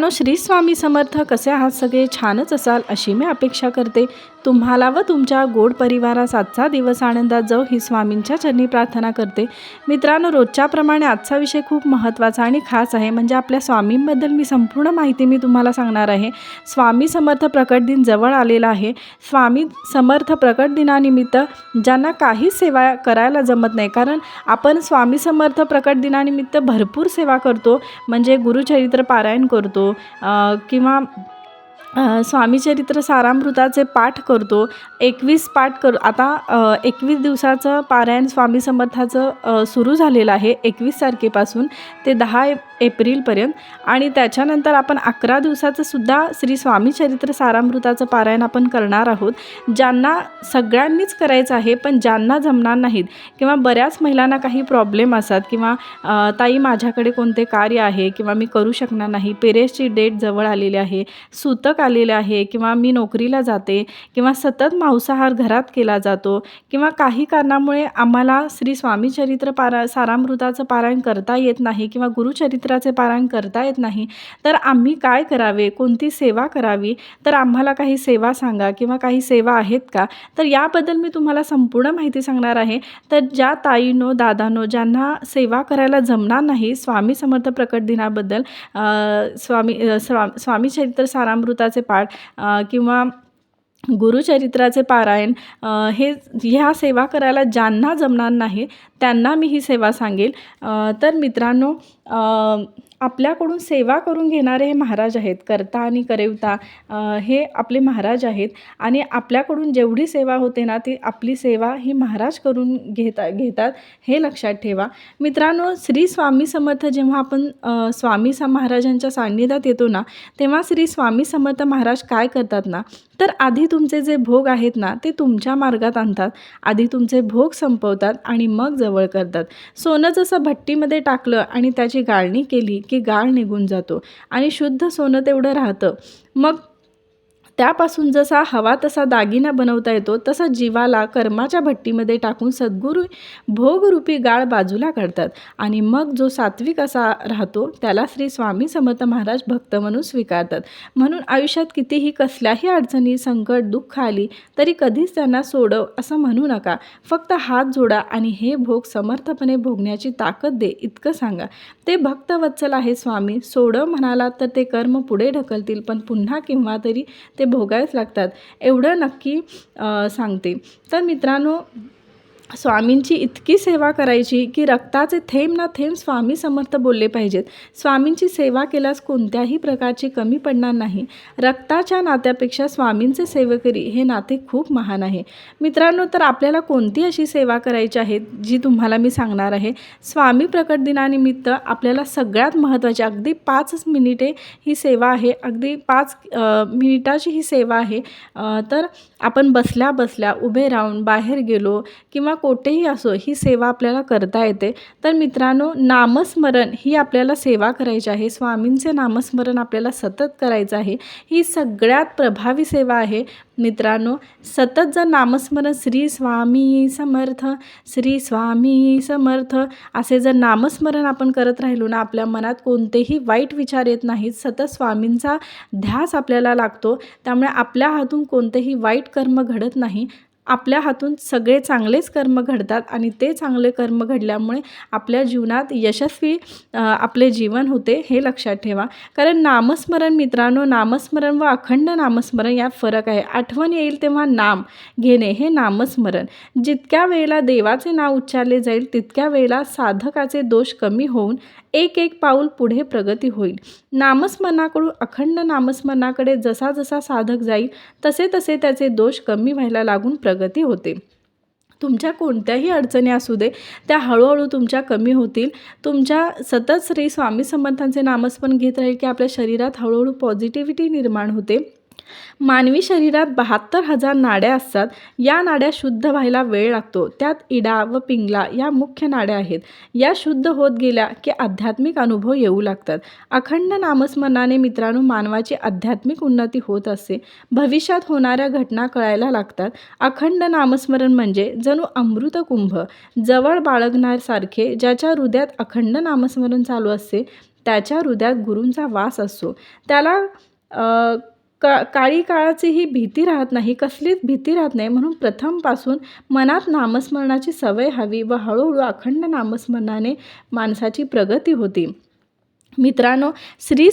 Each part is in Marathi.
मित्रांनो, श्री स्वामी समर्थ. कसे आहात सगळे? छानच असाल अशी मी अपेक्षा करते. तुम्हाला व तुमच्या गोड परिवारास आजचा दिवस आनंदात जाऊ ही स्वामींच्या चरणी प्रार्थना करते. मित्रांनो, रोजच्याप्रमाणे आजचा विषय खूप महत्त्वाचा आणि खास आहे. म्हणजे आपल्या स्वामींबद्दल मी संपूर्ण माहिती तुम्हाला सांगणार आहे. स्वामी समर्थ प्रकट दिन जवळ आलेला आहे. स्वामी समर्थ प्रकट दिनानिमित्त ज्यांना काही सेवा करायला जमत नाही, कारण आपण स्वामी समर्थ प्रकट दिनानिमित्त भरपूर सेवा करतो. म्हणजे गुरुचरित्र पारायण करतो किंवा स्वामी चरित्र सारामृताचे पाठ करतो. 21 पाठ आता 21 दिवसाचं पारायण स्वामी समर्थाचं सुरू झालेलं आहे 21 तारखेपासून ते 10 एप्रिलपर्यंत. आणि त्याच्यानंतर आपण 11 दिवसाचं सुद्धा श्री स्वामी चरित्र सारामृताचं पारायण आपण करणार आहोत. ज्यांना सगळ्यांनीच करायचं आहे, पण ज्यांना जमणार नाहीत किंवा बऱ्याच महिलांना काही प्रॉब्लेम असतात किंवा ताई माझ्याकडे कोणते कार्य आहे किंवा मी करू शकणार नाही, पेरेसची डेट जवळ आलेली आहे, सूतक आलेले आहे किंवा मी नोकरीला जाते किंवा सतत मांसाहार घरात केला जातो किंवा काही कारणामुळे आम्हाला श्री स्वामी चरित्र सारामृताचं पारायण करता येत नाही किंवा गुरुचरित्राचे पारायण करता येत नाही, तर आम्ही काय करावे, कोणती सेवा करावी, तर आम्हाला काही सेवा सांगा किंवा काही सेवा आहेत का, तर याबद्दल मी तुम्हाला संपूर्ण माहिती सांगणार आहे. तर ज्या ताईनो दादानो ज्यांना सेवा करायला जमणार नाही स्वामी समर्थ प्रकट दिनाबद्दल स्वामी चरित्र सारामृताचे पाठ किंवा गुरुचरित्राचे पारायण ह्या सेवा करायला ज्यांना जमणार नाही त्यांना मी ही सेवा सांगेल. तर मित्रांनो, आपल्याकडून सेवा करून घेणारे हे महाराज आहेत. करता आणि करविता हे आपले महाराज आहेत आणि आपल्याकडून जेवढी सेवा होते ना, ती आपली सेवा ही महाराज करून घेतात हे लक्षात ठेवा. मित्रांनो, श्री स्वामी समर्थ जेव्हा आपण स्वामी महाराजांच्या सान्निध्यात येतो ना, तेव्हा श्री स्वामी समर्थ महाराज काय करतात ना, तर आधी तुमचे जे भोग आहेत ना ते तुमच्या मार्गात आणतात. आधी तुमचे भोग संपवतात आणि मग जवळ करतात. सोनं जसं भट्टीमध्ये टाकलं आणि त्याची गाळणी केली की गाळ निघून जातो आणि शुद्ध सोनं तेवढं राहतं. मग त्यापासून जसा हवा तसा दागिना बनवता येतो, तसं जीवाला कर्माच्या भट्टीमध्ये टाकून सद्गुरू भोगरूपी गाळ बाजूला काढतात आणि मग जो सात्विक असा राहतो त्याला श्री स्वामी समर्थ महाराज भक्त म्हणून स्वीकारतात. म्हणून आयुष्यात कितीही कसल्याही अडचणी, संकट, दुःख आली तरी कधीच त्यांना सोडव असं म्हणू नका. फक्त हात जोडा आणि हे भोग समर्थपणे भोगण्याची ताकद दे इतकं सांगा. ते भक्तवत्सल आहे स्वामी. सोडव म्हणाला तर ते कर्म पुढे ढकलतील, पण पुन्हा केव्हा तरी ते भोगायच लागतात एवढं नक्की सांगते. तर मित्रांनो, स्वामींची इतकी सेवा करायची की रक्ताचे थेंब ना थेंब स्वामी समर्थ बोलले पाहिजेत. स्वामींची सेवा केल्यास कोणत्याही प्रकारची कमी पडणार नाही. रक्ताच्या नात्यापेक्षा स्वामींचे सेवकरी हे नाते खूप महान आहे. मित्रांनो, तर आपल्याला कोणती अशी सेवा करायची आहे जी तुम्हाला मी सांगणार आहे. स्वामी प्रकट दिनानिमित्त आपल्याला सगळ्यात महत्त्वाची अगदी 5 मिनिटे ही सेवा आहे. अगदी 5 मिनिटाची ही सेवा आहे. तर आपण बसल्या बसल्या उभे राहून बाहेर गेलो किंवा कोठेही असो ही सेवा आपल्याला करता येते. तर मित्रांनो, नामस्मरण ही आपल्याला सेवा करायची आहे. स्वामींचे नामस्मरण आपल्याला सतत करायचं आहे. ही सगळ्यात प्रभावी सेवा आहे. मित्रांनो, सतत जर नामस्मरण श्री स्वामी समर्थ, श्री स्वामी समर्थ असे जर नामस्मरण आपण करत राहिलो ना, आपल्या मनात कोणतेही वाईट विचार येत नाहीत. सतत स्वामींचा ध्यास आपल्याला लागतो. त्यामुळे आपल्या हातून कोणतेही वाईट कर्म घडत नाही. आपल्या हातून सगळे चांगलेच कर्म घडतात आणि ते चांगले कर्म घडल्यामुळे आपल्या जीवनात यशस्वी आपले जीवन होते हे लक्षात ठेवा. कारण नामस्मरण मित्रांनो, नामस्मरण व अखंड नामस्मरण यात फरक आहे. आठवण येईल तेव्हा नाम घेणे हे नामस्मरण. जितक्या वेळेला देवाचे नाव उच्चारले जाईल तितक्या वेळेला साधकाचे दोष कमी होऊन एक एक पाऊल पुढे प्रगती होईल. नामस्मरणाकडून अखंड नामस्मरणाकडे जसा जसा साधक जाईल तसे तसे त्याचे दोष कमी व्हायला लागून प्रगती होते. तुमच्या कोणत्याही अडचणी असू दे त्या हळूहळू तुमच्या कमी होतील. तुमच्या सतत श्री स्वामी समर्थांचे नामस्मरण घेत राहील की आपल्या शरीरात हळूहळू पॉझिटिव्हिटी निर्माण होते. मानवी शरीरात 72,000 नाड्या असतात. या नाड्या शुद्ध व्हायला वेळ लागतो. त्यात इडा व पिंगला या मुख्य नाड्या आहेत. या शुद्ध होत गेल्या की आध्यात्मिक अनुभव येऊ लागतात. अखंड नामस्मरणाने मित्रांनो मानवाची आध्यात्मिक उन्नती होत असते. भविष्यात होणाऱ्या घटना कळायला लागतात. अखंड नामस्मरण म्हणजे जणू अमृत कुंभ जवळ बाळगण्यासारखे. ज्याच्या हृदयात अखंड नामस्मरण चालू असते त्याच्या हृदयात गुरूंचा वास असतो. त्याला काळी काळाचीही भीती राहत नाही, कसलीच भीती राहत नाही. म्हणून प्रथमपासून मनात नामस्मरणाची सवय हवी व हळूहळू अखंड नामस्मरणाने माणसाची प्रगती होती. मित्रांनो, श्री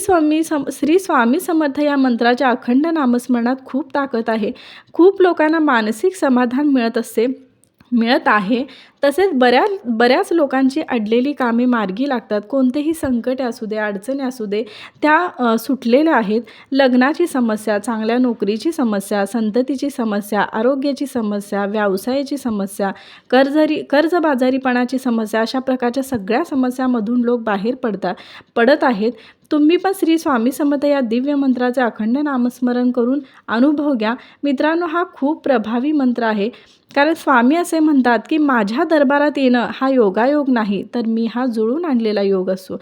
स्वामी समर्थ या मंत्राच्या अखंड नामस्मरणात खूप ताकद आहे. खूप लोकांना मानसिक समाधान मिळत आहे. तसेच बऱ्याच लोकांची अडलेली कामे मार्गी लागतात. कोणतेही संकटे असू दे, अडचणी असू दे, त्या सुटलेल्या आहेत. लग्नाची समस्या, चांगल्या नोकरीची समस्या, संततीची समस्या, आरोग्याची समस्या, व्यवसायाची समस्या, कर्जबाजारीपणाची समस्या, अशा प्रकारच्या सगळ्या समस्यामधून लोक बाहेर पडत आहेत. तुम्ही पण श्री स्वामी समर्थ या दिव्य मंत्राचे अखंड नामस्मरण करून अनुभव घ्या. मित्रांनो, हा खूप प्रभावी मंत्र आहे. कारण स्वामी असे म्हणतात की माझ्या दरबारात येणं हा योगायोग नाही, तर मी हा जुळून आणलेला योग असतो.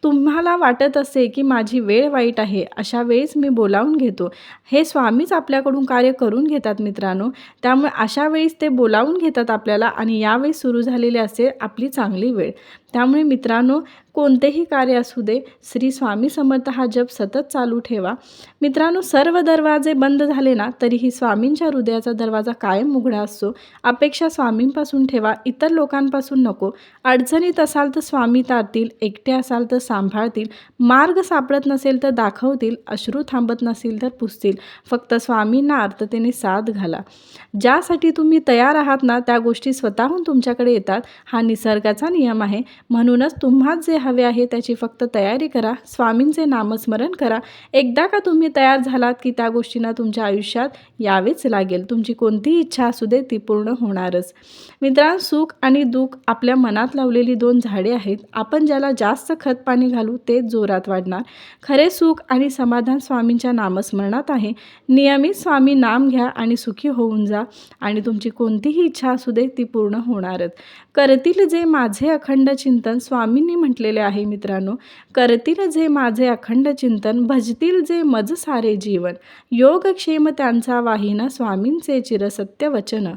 तुम्हाला वाटत असे की माझी वेळ वाईट आहे, अशा वेळेस मी बोलावून घेतो. हे स्वामीच आपल्याकडून कार्य करून घेतात मित्रांनो. त्यामुळे अशा वेळेस ते बोलावून घेतात आपल्याला आणि यावेळेस सुरू झालेली असते आपली चांगली वेळ. त्यामुळे मित्रांनो, कोणतेही कार्य असू दे, श्री स्वामी समर्थ हा जप सतत चालू ठेवा. मित्रांनो, सर्व दरवाजे बंद झाले ना तरीही स्वामींच्या हृदयाचा दरवाजा कायम उघडा असतो. अपेक्षा स्वामींपासून ठेवा, इतर लोकांपासून नको. अडचणीत असाल तर स्वामी तारतील, एकटे असाल तर सांभाळतील, मार्ग सापडत नसेल तर दाखवतील, अश्रू थांबत नसेल तर पुसतील. फक्त स्वामींना आर्ततेने साथ घाला. ज्यासाठी तुम्ही तयार आहात ना, त्या गोष्टी स्वतःहून तुमच्याकडे येतात. हा निसर्गाचा नियम आहे. म्हणूनच तुम्हाला जे हवे आहे त्याची फक्त तयारी करा, स्वामींचे नामस्मरण करा. एकदा का तुम्ही तयार झालात की त्या गोष्टींना तुमच्या आयुष्यात यावेच लागेल. तुमची कोणतीही इच्छा असू दे ती पूर्ण होणारच. मित्रांनो, सुख आणि दुःख आपल्या मनात लावलेली दोन झाडे आहेत. आपण ज्याला जास्त खत पाणी घालू तेच जोरात वाढणार. खरे सुख आणि समाधान स्वामींच्या नामस्मरणात आहे. नियमित स्वामी नाम घ्या आणि सुखी होऊन जा आणि तुमची कोणतीही इच्छा असू दे ती पूर्ण होणारच. करतील जे माझे अखंड चिंतन, स्वामींनी म्हटलेले आहे मित्रांनो. करतील जे माझे अखंड चिंतन, भजतील जे मज सारे जीवन, योगक्षेम त्यांचा वाहिना, स्वामींचे चिरसत्य वचन.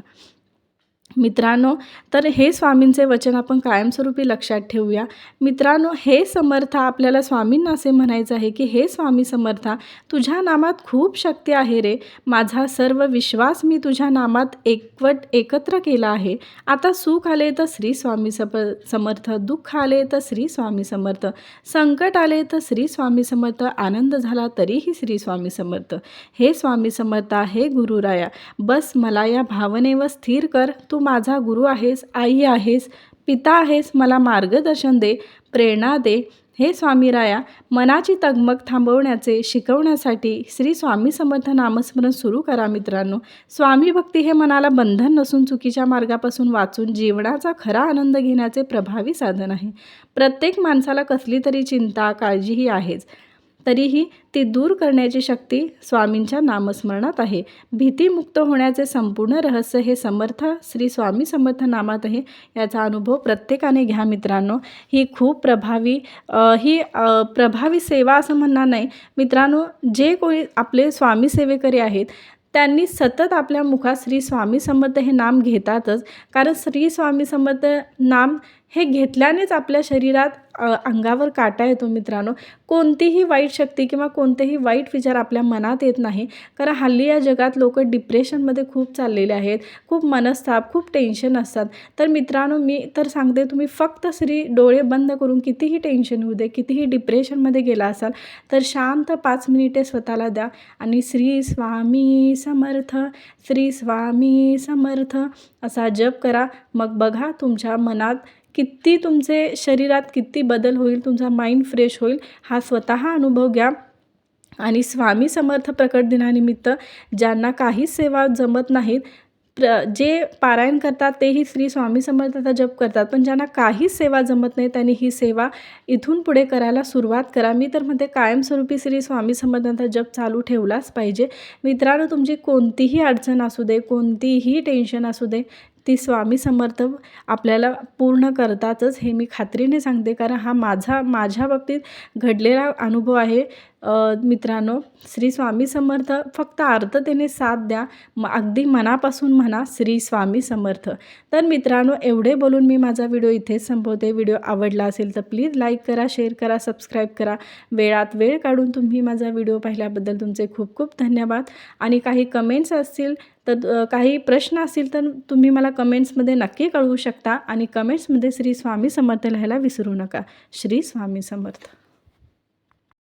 मित्रांनो, तर हे स्वामींचे वचन आपण कायमस्वरूपी लक्षात ठेवूया. मित्रांनो, हे समर्थ आपल्याला स्वामींना असे म्हणायचं आहे की हे स्वामी समर्था, तुझ्या नामात खूप शक्ती आहे रे. माझा सर्व विश्वास मी तुझ्या नामात एकत्र केला आहे. आता सुख आले तर श्री स्वामी समर्थ, दुःख आले तर श्री स्वामी समर्थ, संकट आले तर श्री स्वामी समर्थ, आनंद झाला तरीही श्री स्वामी समर्थ. हे स्वामी समर्था, हे गुरुराया, बस मला या भावनेवर स्थिर कर. तू माझा गुरु आहेस, आई आहेस, पिता आहेस. मला मार्गदर्शन दे, प्रेरणा दे. हे स्वामी राया, मनाची तगमग शिकवण्यासाठी श्री स्वामी समर्थ नामस्मरण सुरू करा. मित्रांनो, स्वामी भक्ती हे मनाला बंधन नसून चुकीच्या मार्गापासून वाचून जीवनाचा खरा आनंद घेण्याचे प्रभावी साधन आहे. प्रत्येक माणसाला कसली तरी चिंता, काळजीही आहेच, तरीही ती दूर करण्याची शक्ती स्वामींच्या नामस्मरणात आहे. भीतीमुक्त होण्याचे संपूर्ण रहस्य हे समर्थ श्री स्वामी समर्थ नामात आहे. याचा अनुभव प्रत्येकाने घ्या मित्रांनो. ही खूप प्रभावी सेवा असं म्हणणार नाही मित्रांनो. जे कोणी आपले स्वामी सेवेकरी आहेत त्यांनी सतत आपल्या मुखात श्री स्वामी समर्थ हे नाम घेतातच. कारण श्री स्वामी समर्थ नाम हे घेतल्यानेच आपल्या शरीरात अंगावर काटा येतो मित्रांनो. कोणतीही वाईट शक्ती किंवा कोणतेही वाईट विचार आपल्या मनात येत नाही. कारण हल्ली या जगात लोक डिप्रेशनमध्ये खूप चाललेले आहेत. खूप मनस्ताप, खूप टेन्शन असतात. तर मित्रांनो, मी तर सांगते, तुम्ही फक्त डोळे बंद करून कितीही टेन्शन होऊ दे, कितीही डिप्रेशनमध्ये गेला असाल तर शांत 5 मिनिटे स्वतःला द्या आणि श्री स्वामी समर्थ, श्री स्वामी समर्थ असा जप करा. मग बघा तुमच्या मनात किती, तुमचे शरीरात किती बदल होईल, तुमचा माइंड फ्रेश होईल. हा स्वतः अनुभव घ्या. आणि स्वामी समर्थ प्रकट दिनानिमित्त ज्यांना काही सेवा जमत नाहीत, जे पारायण करतात तेही श्री स्वामी समर्थाचा जप करतात, पण ज्यांना काहीच सेवा जमत नाही त्यांनी ही सेवा इथून पुढे करायला सुरुवात करा. मी तर म्हणते कायमस्वरूपी श्री स्वामी समर्थांचा जप चालू ठेवलाच पाहिजे. मित्रांनो, तुमची कोणतीही अडचण असू दे, कोणतीही टेन्शन असू दे, ती स्वामी समर्थ आपल्याला पूर्ण करतातच, हे मी खात्रीने सांगते. कारण हा माझ्या बाबतीत घडलेला अनुभव आहे. मित्रांनो, श्री स्वामी समर्थ फक्त आर्ततेने साथ द्या, अगदी मनापासून म्हणा श्री स्वामी समर्थ. तर मित्रांनो, एवढे बोलून मी माझा व्हिडिओ इथेच संपवते. व्हिडिओ आवडला असेल तर प्लीज लाईक करा, शेअर करा, सबस्क्राईब करा. वेळात वेळ काढून तुम्ही माझा व्हिडिओ पाहिल्याबद्दल तुमचे खूप खूप धन्यवाद. आणि काही कमेंट्स असतील तर काही प्रश्न असतील तर तुम्ही मला कमेंट्समध्ये नक्की कळवू शकता. आणि कमेंट्समध्ये श्री स्वामी समर्थ लिहायला विसरू नका. श्री स्वामी समर्थ.